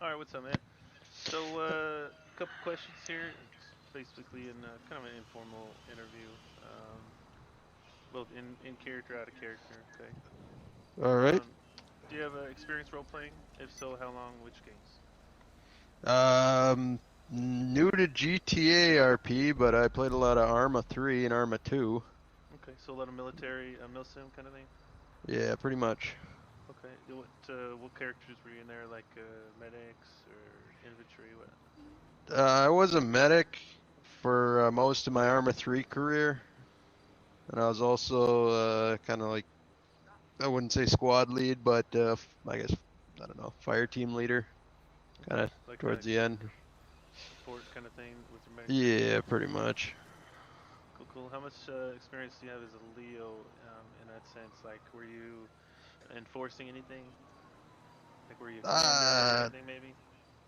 All right, what's up, man? So, a couple questions here. It's basically in kind of an informal interview, both in character, out of character. Okay. All right. Do you have experience role playing? If so, how long? Which games? Um, New to GTA RP, but I played a lot of Arma 3 and Arma 2. Okay, so a lot of military, milsim kind of thing. Yeah, pretty much. Okay. What characters were you in there? Like medics or infantry? What? I was a medic for most of my Arma 3 career, and I was also kind of like, I wouldn't say squad lead, but I guess, I don't know, fire team leader, kind Okay, of like a towards the end. support kind of thing with your medic team. Yeah, pretty much. Cool, cool. How much experience do you have as a Leo in that sense? Like, were you enforcing anything? Like, were you a commander or Uh, anything, maybe?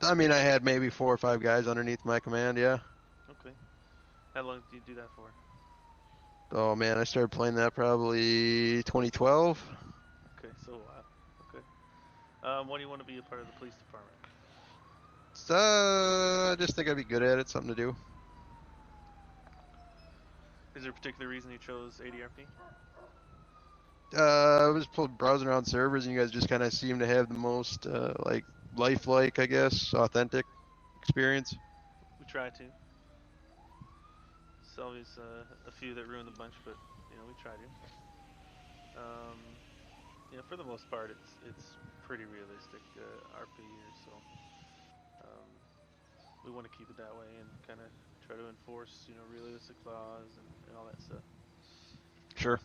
I mean, I had maybe 4 or 5 guys underneath my command, yeah. Okay. How long did you do that for? Oh man, I started playing that probably 2012. Okay, so a while. Okay. Why do you want to be a part of the police department? I just think I'd be good at it, something to do. Is there a particular reason you chose ADRP? I was browsing around servers, and you guys just kind of seem to have the most like lifelike, I guess, authentic experience. We try to. There's always a few that ruin the bunch, but we try to. Um, for the most part, it's pretty realistic RP here, so um, we want to keep it that way and kind of try to enforce realistic laws and all that stuff. Sure.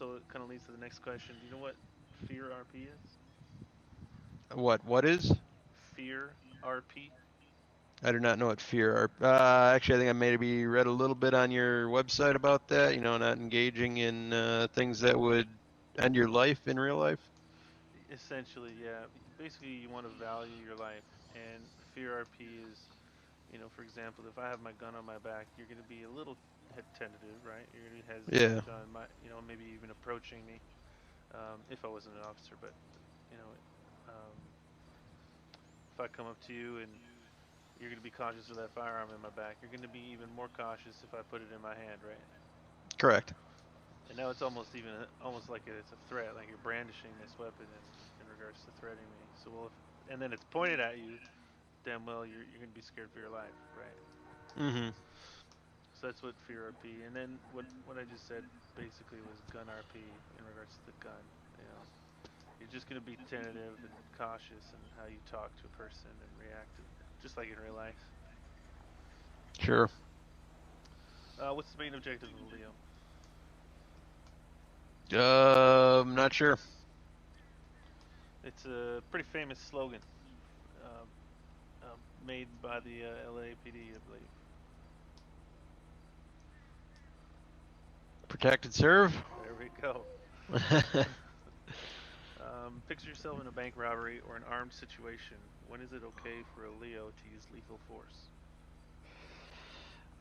So it kind of leads to the next question. Do you know what Fear RP is? What is? Fear RP. I do not know what fear are. Actually, I think I maybe read a little bit on your website about that. You know, not engaging in things that would end your life in real life. Essentially, yeah. Basically, you want to value your life, and Fear RP is, for example, if I have my gun on my back, you're going to be a little tentative, right? You're going to be Yeah. hesitant on maybe even approaching me, if I wasn't an officer. But you know, um, if I come up to you and you're going to be cautious with that firearm in my back, you're going to be even more cautious if I put it in my hand, right? Correct. And now it's almost even almost like it's a threat, like you're brandishing this weapon in regards to threatening me. So well, if and then it's pointed at you, damn well you're gonna be scared for your life, right? Mm-hmm. So that's what fear RP. And then what I just said basically was gun RP in regards to the gun. You know, you're just gonna be tentative and cautious in how you talk to a person and react, just like in real life. Sure. What's the main objective of Leo? Not sure. It's a pretty famous slogan, uh, made by the LAPD, I believe. Protect and serve. There we go. Picture yourself in a bank robbery or an armed situation. When is it okay for a Leo to use lethal force?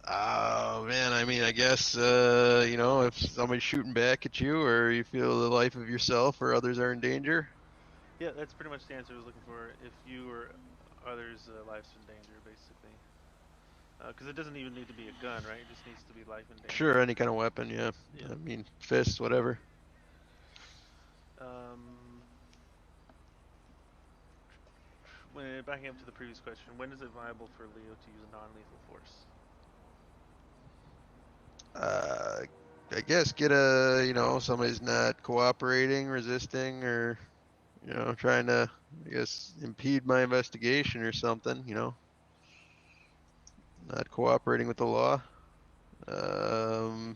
Oh man, I mean, I guess you know, if somebody's shooting back at you, or you feel the life of yourself or others are in danger. Yeah, that's pretty much the answer I was looking for. If you or others' lives in danger, basically. Because it doesn't even need to be a gun, right? It just needs to be life in danger. Sure, any kind of weapon, yeah. Yeah. I mean, fists, whatever. Um, backing up to the previous question, when is it viable for Leo to use non-lethal force? Uh, I guess get a, you know, somebody's not cooperating, resisting, or trying to, I guess, impede my investigation or something. You know, not cooperating with the law. Um,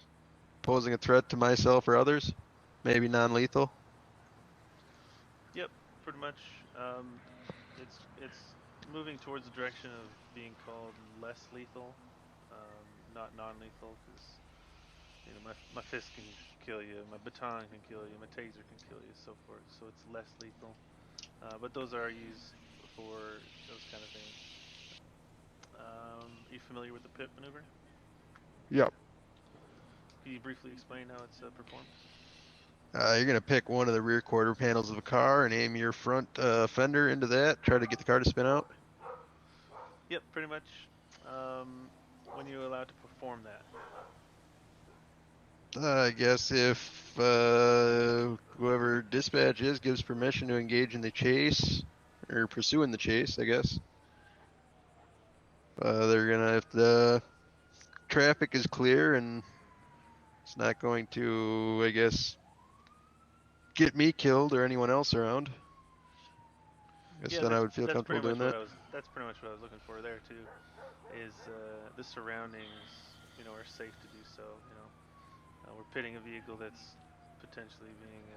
Posing a threat to myself or others. Maybe non-lethal. Yep, pretty much. It's moving towards the direction of being called less lethal, not non-lethal, because my fist can kill you, my baton can kill you, my taser can kill you, so forth. So it's less lethal, but those are used for those kind of things. Are you familiar with the pit maneuver? Yep. Can you briefly explain how it's performed? You're gonna pick one of the rear quarter panels of a car and aim your front fender into that. Try to get the car to spin out. Yep, pretty much. When you're allowed to perform that. I guess if whoever dispatch is gives permission to engage in the chase or pursuing the chase, I guess they're gonna, if the traffic is clear and it's not going to, I guess, get me killed or anyone else around. I guess Yeah, then I would feel that's comfortable pretty doing much what that. I was. That's pretty much what I was looking for there too. Is the surroundings, are safe to do so. We're pitting a vehicle that's potentially being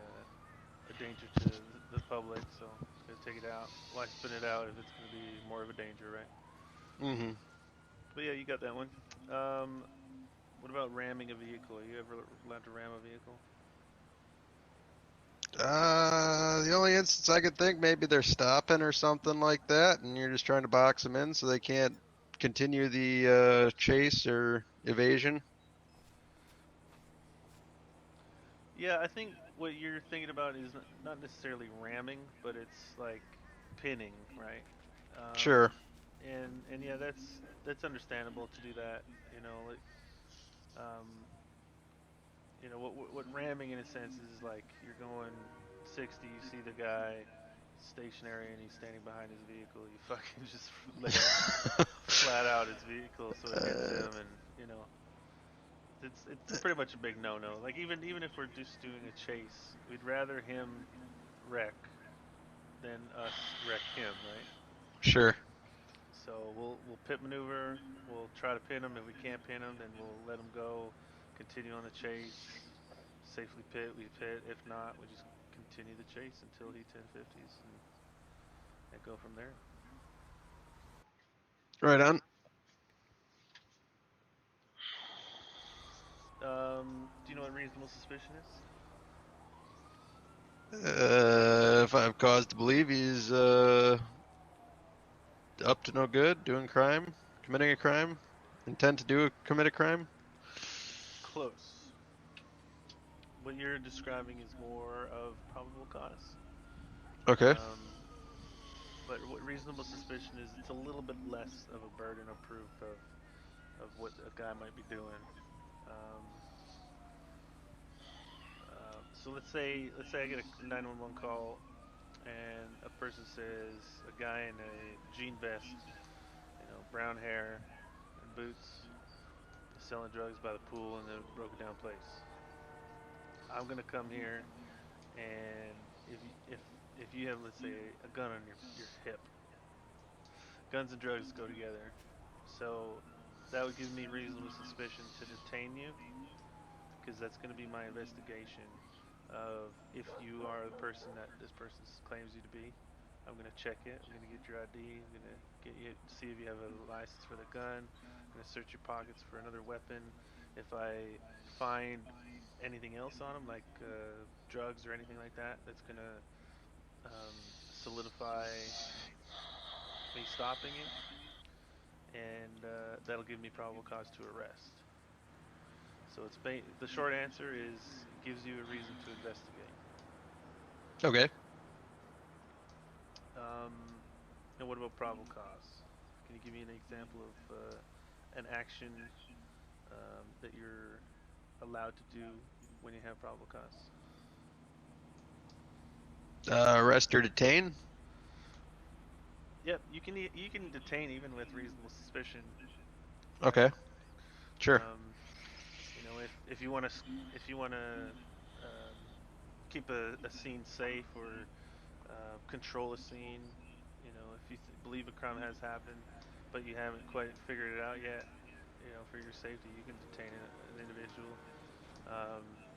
a danger to the public, so gotta take it out. Why spin it out if it's gonna be more of a danger, right? Hmm. But yeah, you got that one. Um, what about ramming a vehicle? Are you ever allowed to ram a vehicle? The only instance I could think, maybe they're stopping or something like that, and you're just trying to box them in so they can't continue the chase or evasion. Yeah, I think what you're thinking about is not necessarily ramming, but it's like pinning, right? Sure. And yeah, that's understandable to do that. You know, like um, what ramming in a sense is like you're going 60, you see the guy stationary and he's standing behind his vehicle. You fucking just lay it flat out his vehicle so it hits Uh, him, and you know it's pretty much a big no-no. Like even if we're just doing a chase, we'd rather him wreck than us wreck him, right? sure. So we'll pit maneuver. We'll try to pin him. If we can't pin him, then we'll let him go. Continue on the chase. Safely pit. We pit. If not, we just continue the chase until he 1050s and go from there. Right on. Do you know what reasonable suspicion is? If I have cause to believe he's up to no good, doing crime, committing a crime, intend to commit a crime. Close. What you're describing is more of probable cause. Okay. Um, but what reasonable suspicion is, it's a little bit less of a burden of proof of what a guy might be doing. Um, so let's say I get a 911 call and a person says a guy in a jean vest, brown hair and boots, is selling drugs by the pool in a broken down place. I'm gonna come here, and if you have, let's say, a gun on your hip, guns and drugs go together. So that would give me reasonable suspicion to detain you, because that's going to be my investigation of if you are the person that this person claims you to be. I'm going to check it. I'm going to get your ID. I'm going to get you see if you have a license for the gun. I'm going to search your pockets for another weapon. If I find anything else on them, like drugs or anything like that, that's going to solidify me stopping you, and that'll give me probable cause to arrest. So the short answer is it gives you a reason to investigate. Okay. And what about probable cause? Can you give me an example of an action that you're allowed to do when you have probable cause? Arrest or detain. Yep, you can detain even with reasonable suspicion, right? Okay. Sure. If you want to um, keep a scene safe or control a scene, if you believe a crime has happened, but you haven't quite figured it out yet, for your safety, you can detain an individual.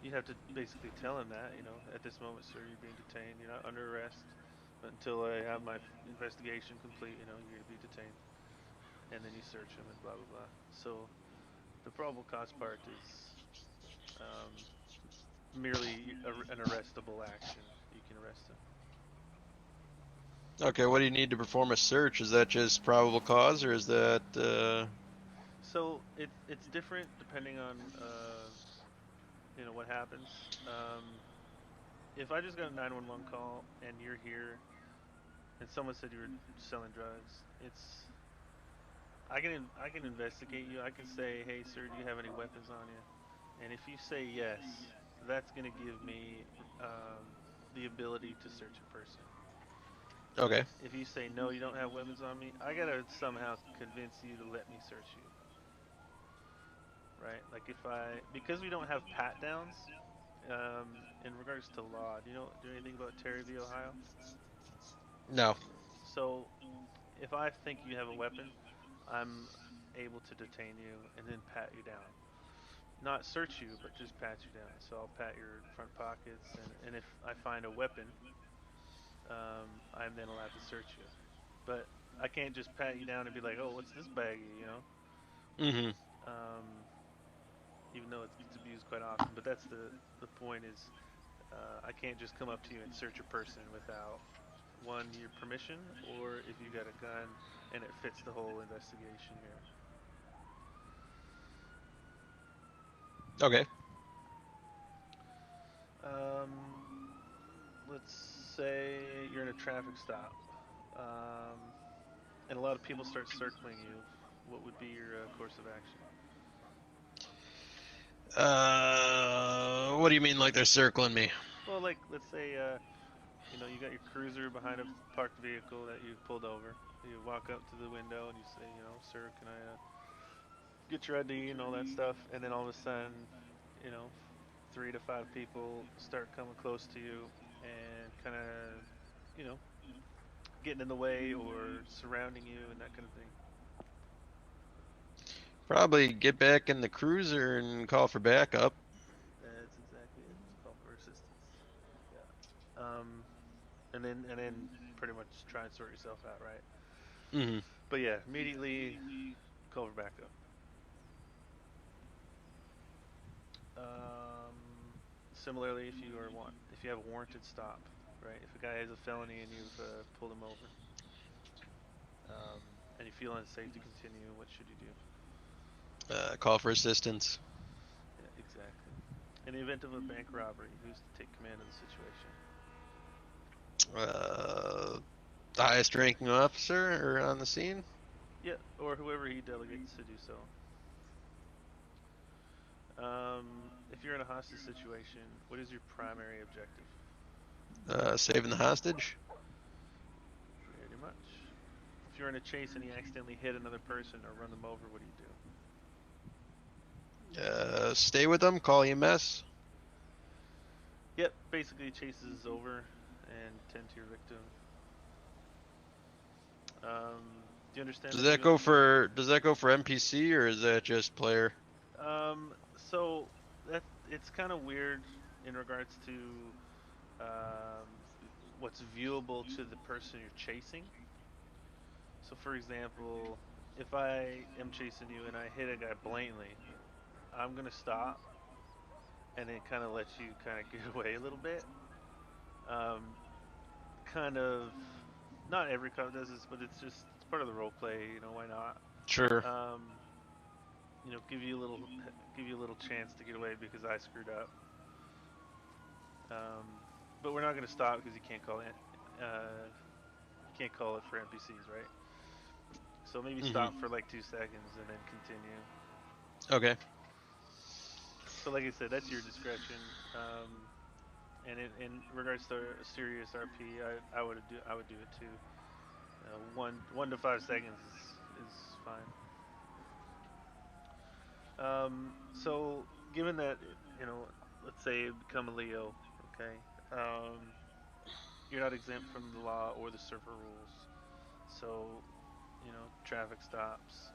You have to basically tell him that, at this moment, sir, you're being detained. You're not under arrest, but until I have my investigation complete, you're going to be detained. And then you search him and blah, blah, blah. So the probable cause part is um, merely an arrestable action. You can arrest him. Okay. What do you need to perform a search? Is that just probable cause, or is that? So it's different depending on what happens. if I just got a 911 call and you're here and someone said you were selling drugs, it's I can investigate you. I can say, hey sir, do you have any weapons on you? And if you say yes, that's gonna give me the ability to search a person. But Okay. if you say no, you don't have weapons on me, I gotta somehow convince you to let me search you, right? Like if I because we don't have pat downs in regards to law. Do you know anything about Terryville, Ohio? No. So if I think you have a weapon, I'm able to detain you and then pat you down. Not search you, but just pat you down. So I'll pat your front pockets, and if I find a weapon, I'm then allowed to search you. But I can't just pat you down and be like, oh, what's this baggie? Mhm. Um, even though it gets abused quite often. But that's the point is, I can't just come up to you and search a person without one your permission, or if you got a gun and it fits the whole investigation here. Okay. Um, let's say you're in a traffic stop, and a lot of people start circling you. What would be your course of action? What do you mean like they're circling me? Well, like let's say you got your cruiser behind a parked vehicle that you pulled over. You walk up to the window and you say, sir, can I get your ID and all that stuff? And then all of a sudden, you know, 3 to 5 people start coming close to you and kind of, you know, getting in the way or surrounding you and that kind of thing. Probably get back in the cruiser and call for backup. That's exactly it. It's call for assistance. Yeah. And then pretty much try and sort yourself out, right? Mhm. But yeah, immediately call for backup. Um, Similarly, if you have a warranted stop, right? If a guy has a felony and you've pulled him over, um, and you feel unsafe to continue, what should you do? Call for assistance. Yeah, exactly. In the event of a bank robbery, who's to take command of the situation? Uh, the highest ranking officer or on the scene. Yeah, or whoever he delegates to do so. If you're in a hostage situation, what is your primary objective? Saving the hostage. Pretty much. If you're in a chase and you accidentally hit another person or run them over, what do you do? Stay with them. Call EMS. Yep, basically chase is over and tend to your victim. Do you understand Does the that deal? go for NPC or is that just player? So that it's kind of weird in regards to um, what's viewable to the person you're chasing. So, for example, if I am chasing you and I hit a guy blatantly, I'm gonna stop and then kind of let you kind of get away a little bit. Um, kind of, not every cop does this, but it's part of the role play. Why not? Sure. Um, give you a little chance to get away because I screwed up. Um, but we're not gonna stop because you can't call it for NPCs, right? So maybe Mhm. stop for like 2 seconds and then continue. Okay. But like I said, that's your discretion. And in regards to a serious RP, I would do it too. 1 to 5 seconds is fine. So given that let's say you become a Leo, okay, you're not exempt from the law or the server rules. So traffic stops.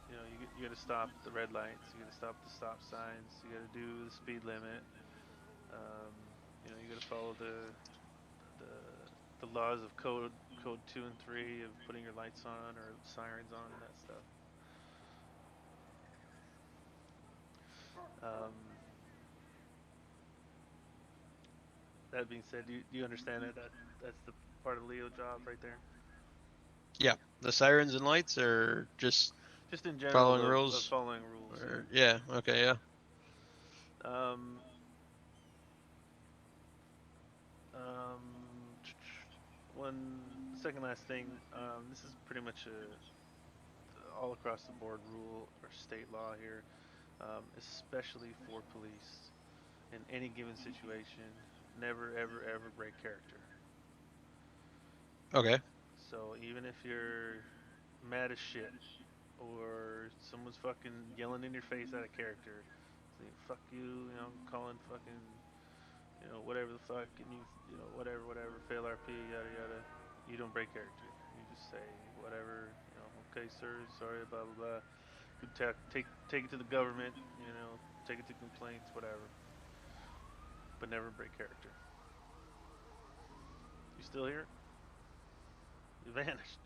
You got to stop the red lights. You got to stop the stop signs. You got to do the speed limit. Um, you got to follow the laws of code 2 and 3 of putting your lights on or sirens on and that stuff. Um, that being said, do you understand that that's the part of Leo job right there? Yeah. The sirens and lights are just Just in general following of rules. following rules, Or, yeah. yeah. Okay. Yeah. Um, Um, one second last thing. This is pretty much a all across the board rule or state law here, especially for police. In any given situation, never ever ever break character. Okay. So even if you're mad as shit or someone's fucking yelling in your face out of character, saying fuck you, calling fucking, whatever the fuck, and whatever, fail RP, yada yada, you don't break character. You just say whatever, okay, sir, sorry, blah blah blah. You take it to the government, take it to complaints, whatever, but never break character. You still here? You vanished.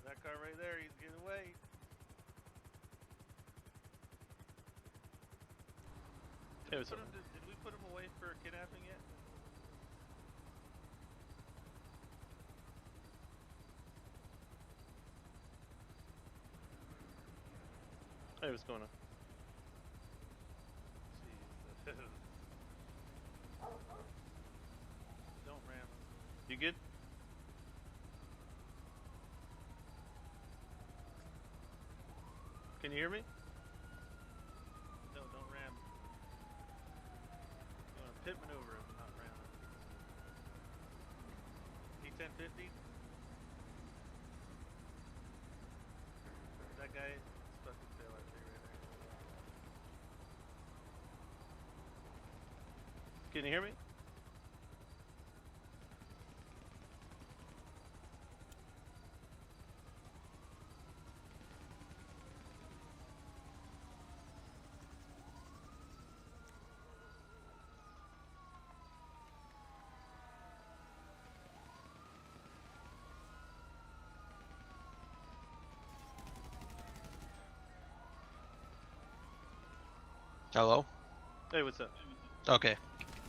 That car right there, he's getting away. Did we put him away for kidnapping yet? Hey, what's going on? Jesus. Don't ram him. You good? Can you hear me? No, don't ram him. You want to pit maneuver him. 950? That guy is fucking fail out there right there. Can you hear me? Hello? Hey, what's up? Okay,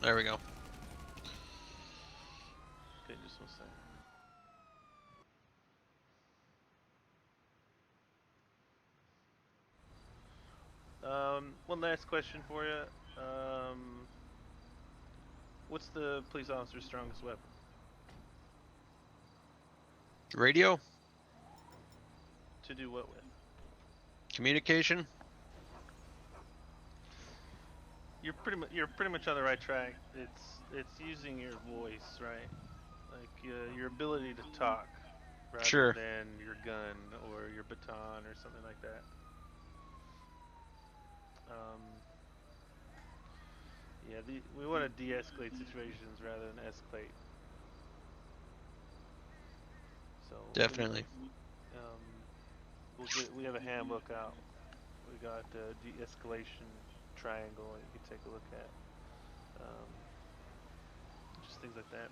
there we go. Okay, just one second. One last question for you. What's the police officer's strongest weapon? Radio? To do what with? Communication? You're pretty much on the right track. It's using your voice, right? Like your ability to talk rather Sure. than your gun or your baton or something like that. Um, yeah, we want to de-escalate situations rather than escalate. So Definitely. we have a handbook out. We got a de-escalation triangle that you can take a look at. Just things like that.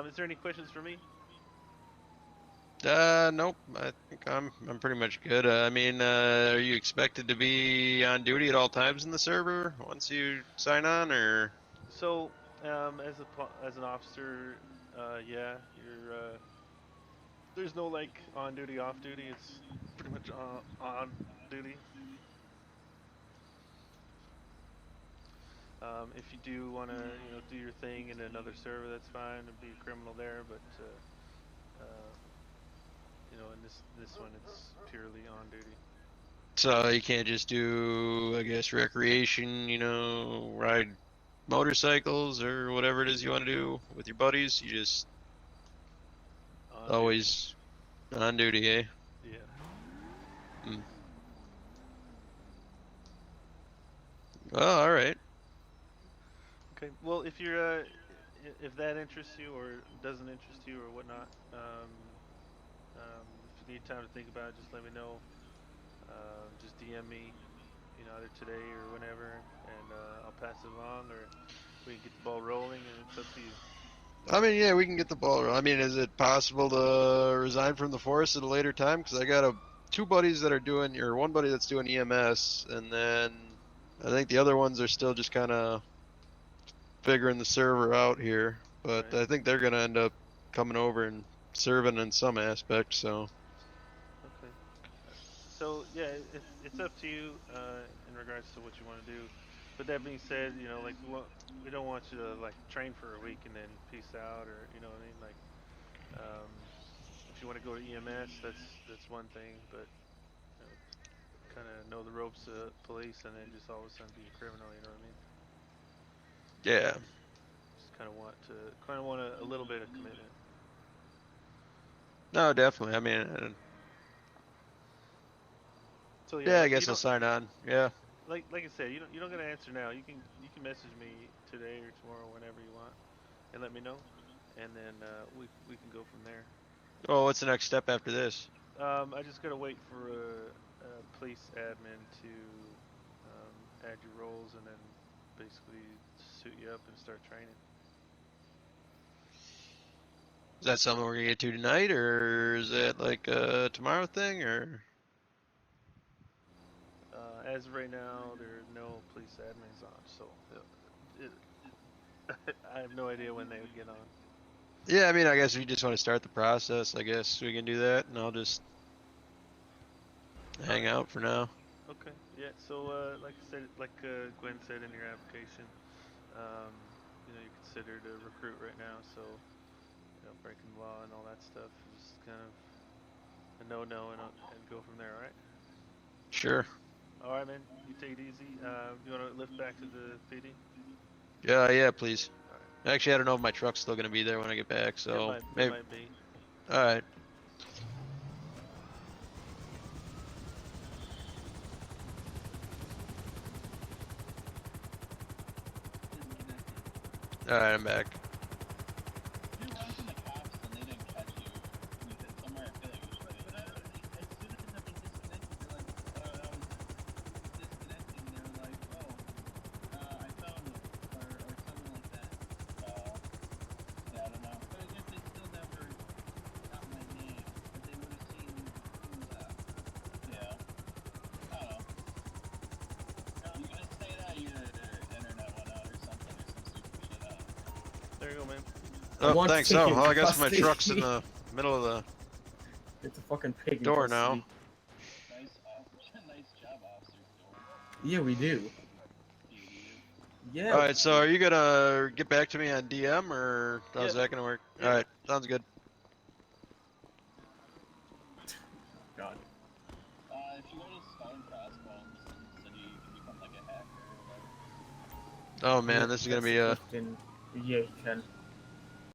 Is there any questions for me? Nope. I think I'm pretty much good. I mean, are you expected to be on duty at all times in the server once you sign on, or? So, as an officer, yeah, you're there's no like on duty, off duty. It's pretty much on duty. If you do want to, do your thing in another server, that's fine and be a criminal there. But in this one, it's purely on duty. So you can't just do, I guess, recreation, ride motorcycles or whatever it is you want to do with your buddies. You just On always on duty, eh? duty. Yeah. Hmm. Well, all right. Okay. Well, if that interests you or doesn't interest you or whatnot, if you need time to think about it, just let me know. Just DM me, either today or whenever, and I'll pass it along, or we can get the ball rolling, and it's up to you. I mean, yeah, we can get the ball rolling. I mean, is it possible to resign from the force at a later time? Because I got two buddies that are doing, or one buddy that's doing EMS, and then I think the other ones are still just kind of figuring the server out here. But Right. I think they're gonna end up coming over and serving in some aspect. So Okay. So yeah, it's up to you in regards to what you want to do. But that being said, like we don't want you to like train for a week and then peace out, or you know what I mean. Like, um, if you want to go to EMS, that's one thing, but kind of know the ropes of police and then just all of a sudden be a criminal. You know what I mean? yeah, Just kind of want a little bit of commitment. no, definitely. I mean, So yeah, yeah, I like you guess I'll don't sign on. Yeah, like I said, you don't gotta answer now. You can message me today or tomorrow whenever you want, and let me know, and then we can go from there. well, what's the next step after this? I just gotta wait for a police admin to add your roles and then basically suit you up and start training. Is that something we're gonna get to tonight, or is it like a tomorrow thing, or? As of right now, there are no police admins on, so it, I have no idea when they would get on. Yeah, I mean, I guess if you just want to start the process, I guess we can do that, and I'll just hang out for now. Okay. Yeah. So, like I said, like Gwen said in your application, um, you're considered a recruit right now, so breaking the law and all that stuff is kind of a no-no, and go from there. All right. Sure. All right, man. You take it easy. You want to lift back to the PD? Yeah, yeah, please. All right. Actually, I don't know if my truck's still gonna be there when I get back, It so might, it maybe. might be. All right. All right, I'm back. If you run from the cops and they didn't catch you, you hit somewhere, I feel like you should. But as soon as I've been disconnected, they're like, I was disconnecting, and they were like, I found you, or something like that. Yeah, I don't know. But I guess they still never got my name, but they would have seen who left. Yeah. I don't know. You just say that your internet went out or something, or some stupid shit out. There you go, man. Oh, want to thanks. take Oh, you well, I into guess my custody. truck's in the middle of the It's a fucking pig in door now. custody. Nice job, Officer Storm. Yeah, we do. Yeah. All right, so are you gonna get back to me on DM or how's Yeah. that gonna work? Yeah. All right, sounds good. God. If you go to Skull and Crossbones City, you can become like a hacker or whatever. Oh man, this is gonna be a. Yeah, you can.